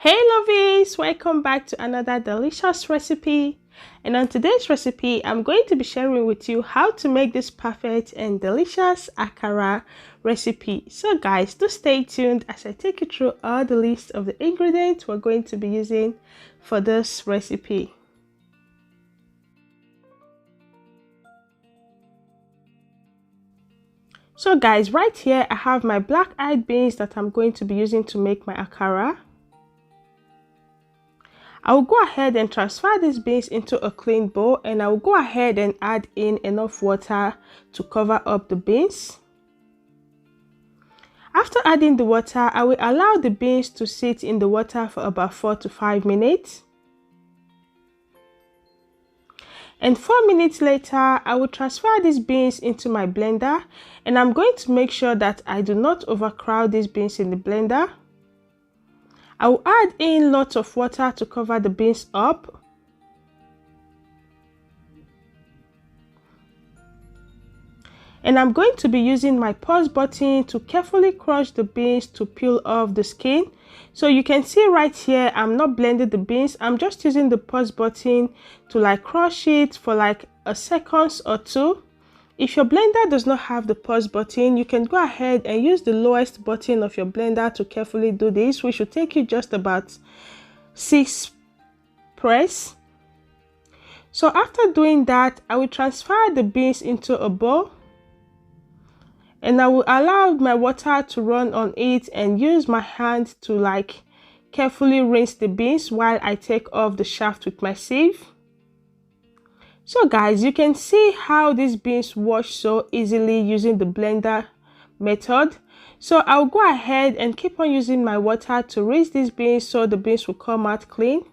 Hey lovies, welcome back to another delicious recipe. And on today's recipe, I'm going to be sharing with you how to make this perfect and delicious akara recipe. So guys, do stay tuned as I take you through all the list of the ingredients we're going to be using for this recipe. So guys, right here I have my black-eyed beans that I'm going to be using to make my akara. I will go ahead and transfer these beans into a clean bowl, and I will go ahead and add in enough water to cover up the beans. After adding the water, I will allow the beans to sit in the water for about 4 to 5 minutes. And 4 minutes later, I will transfer these beans into my blender, and I'm going to make sure that I do not overcrowd these beans in the blender. I will add in lots of water to cover the beans up. And I'm going to be using my pause button to carefully crush the beans to peel off the skin. So you can see right here, I'm not blending the beans. I'm just using the pause button to crush it for a second or two. If your blender does not have the pause button, you can go ahead and use the lowest button of your blender to carefully do this, which will take you just about 6 press. So after doing that, I will transfer the beans into a bowl, and I will allow my water to run on it and use my hand to carefully rinse the beans while I take off the shaft with my sieve. So guys, you can see how these beans wash so easily using the blender method. So I'll go ahead and keep on using my water to rinse these beans so the beans will come out clean.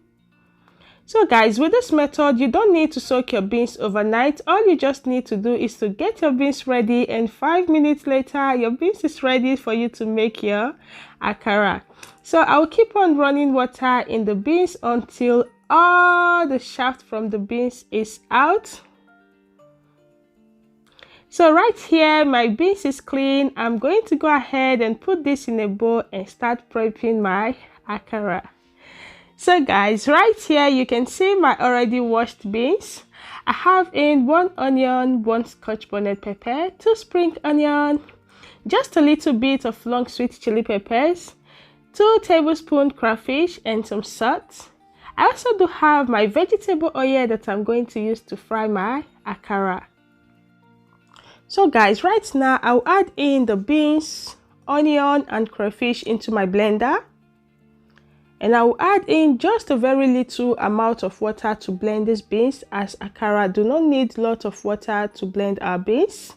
So guys, with this method, you don't need to soak your beans overnight. All you just need to do is to get your beans ready, and 5 minutes later, your beans is ready for you to make your akara. So I'll keep on running water in the beans until all the shaft from the beans is out. So right here, my beans is clean. I'm going to go ahead and put this in a bowl and start prepping my akara. So guys, right here you can see my already washed beans. I have in 1 onion, 1 scotch bonnet pepper, 2 spring onion, just a little bit of long sweet chili peppers, 2 tablespoons crayfish, and some salt. I also do have my vegetable oil that I'm going to use to fry my akara. So guys, right now I'll add in the beans, onion, and crayfish into my blender. And I will add in just a very little amount of water to blend these beans, as akara do not need a lot of water to blend our beans.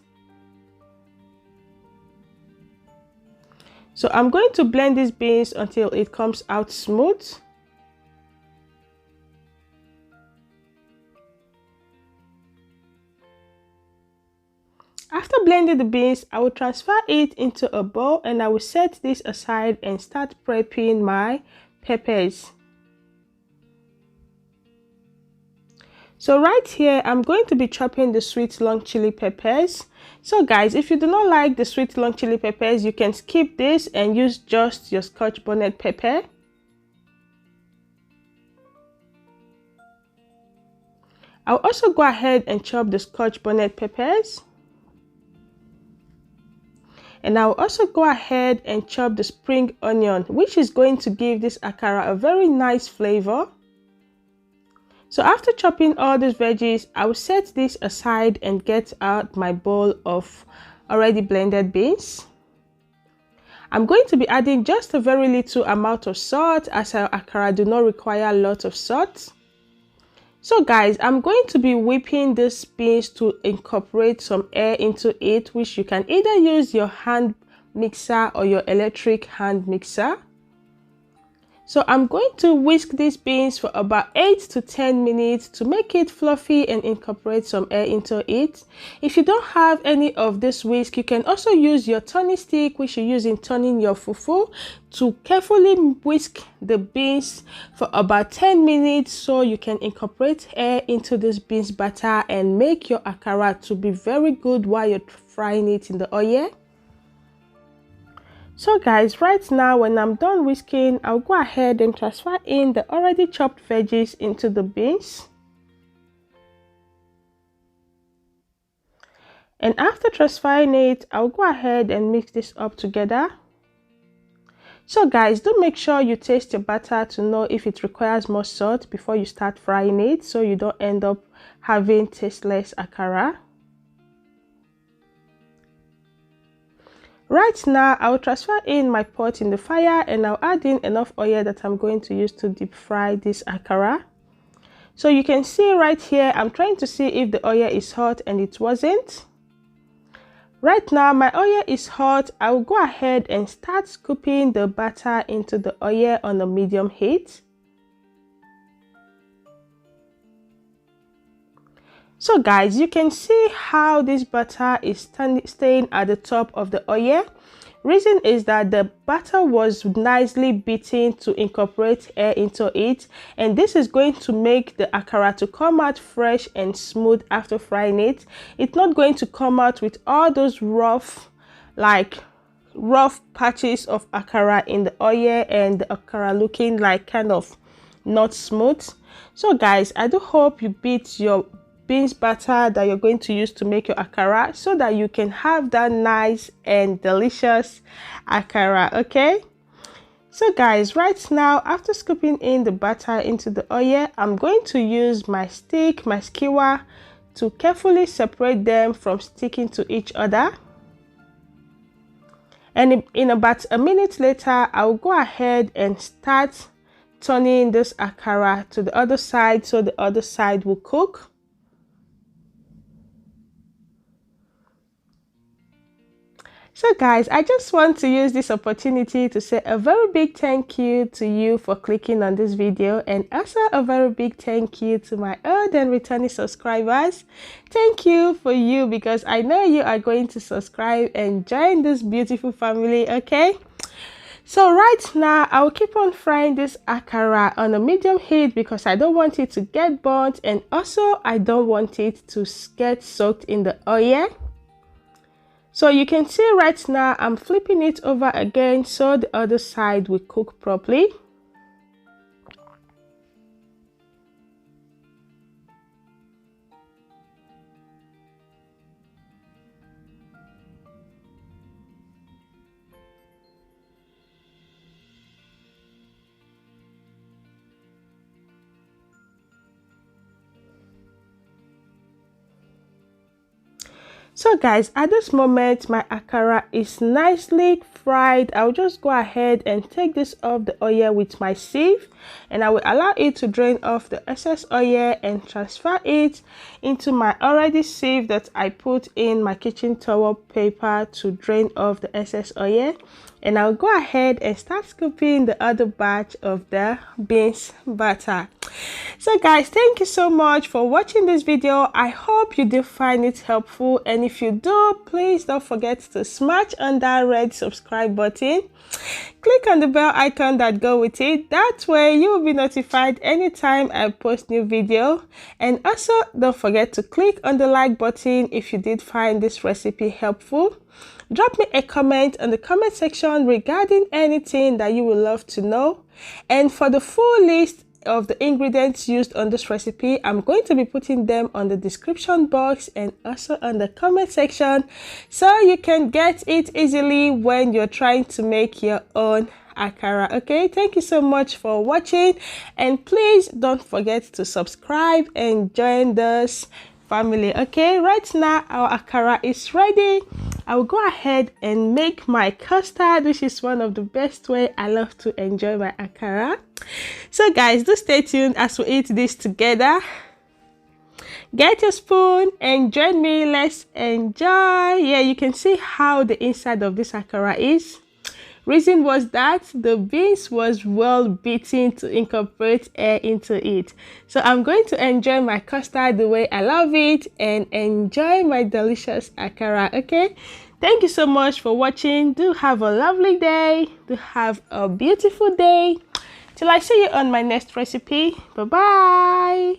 So I'm going to blend these beans until it comes out smooth. After blending the beans, I will transfer it into a bowl, and I will set this aside and start prepping my peppers. So right here, I'm going to be chopping the sweet long chili peppers. So guys, if you do not like the sweet long chili peppers, you can skip this and use just your scotch bonnet pepper. I'll also go ahead and chop the scotch bonnet peppers. And I'll also go ahead and chop the spring onion, which is going to give this akara a very nice flavor. So after chopping all these veggies, I will set this aside and get out my bowl of already blended beans. I'm going to be adding just a very little amount of salt, as our akara do not require a lot of salt. So guys, I'm going to be whipping these beans to incorporate some air into it, which you can either use your hand mixer or your electric hand mixer. So I'm going to whisk these beans for about 8 to 10 minutes to make it fluffy and incorporate some air into it. If you don't have any of this whisk, you can also use your turning stick, which you use in turning your fufu, to carefully whisk the beans for about 10 minutes so you can incorporate air into this beans batter and make your akara to be very good while you're frying it in the oil. So guys, right now when I'm done whisking, I'll go ahead and transfer in the already chopped veggies into the beans. And after transferring it, I'll go ahead and mix this up together. So guys, do make sure you taste your batter to know if it requires more salt before you start frying it, so you don't end up having tasteless akara. Right now, I'll transfer in my pot in the fire and I'll add in enough oil that I'm going to use to deep fry this akara. So you can see right here, I'm trying to see if the oil is hot and it wasn't. Right now, my oil is hot. I will go ahead and start scooping the batter into the oil on a medium heat. So guys, you can see how this butter is staying at the top of the oil. Reason is that the butter was nicely beaten to incorporate air into it, and this is going to make the akara to come out fresh and smooth after frying it. It's not going to come out with all those rough patches of akara in the oil and the akara looking like kind of not smooth. So guys, I do hope you beat your beans batter that you're going to use to make your akara so that you can have that nice and delicious akara. Okay, so guys, right now after scooping in the batter into the oil, I'm going to use my stick, my skewer, to carefully separate them from sticking to each other. And in about a minute later, I'll go ahead and start turning this akara to the other side so the other side will cook. So guys, I just want to use this opportunity to say a very big thank you to you for clicking on this video, and also a very big thank you to my old and returning subscribers. Thank you for you, because I know you are going to subscribe and join this beautiful family. Okay, so right now I'll keep on frying this akara on a medium heat because I don't want it to get burnt, and also I don't want it to get soaked in the oil. So you can see right now I'm flipping it over again so the other side will cook properly. So guys, at this moment my akara is nicely fried. I'll just go ahead and take this off the oil with my sieve, and I will allow it to drain off the excess oil and transfer it into my already sieve that I put in my kitchen towel paper to drain off the excess oil. And I'll go ahead and start scooping the other batch of the beans batter. So guys, thank you so much for watching this video. I hope you did find it helpful, and if you do, please don't forget to smash on that red subscribe button. Click on the bell icon that go with it. That way you will be notified anytime I post new video. And also don't forget to click on the like button if you did find this recipe helpful. Drop me a comment on the comment section regarding anything that you would love to know. And for the full list of the ingredients used on this recipe, I'm going to be putting them on the description box and also on the comment section, so you can get it easily when you're trying to make your own akara. Okay, thank you so much for watching, and please don't forget to subscribe and join this family. Okay, right now our akara is ready. I will go ahead and make my custard, which is one of the best way I love to enjoy my akara. So guys, do stay tuned as we eat this together. Get your spoon and join me. Let's enjoy. Yeah, you can see how the inside of this akara is. Reason was that the beans was well beaten to incorporate air into it. So I'm going to enjoy my custard the way I love it and enjoy my delicious akara. Okay, thank you so much for watching. Do have a lovely day. Do have a beautiful day. Till I see you on my next recipe. Bye bye.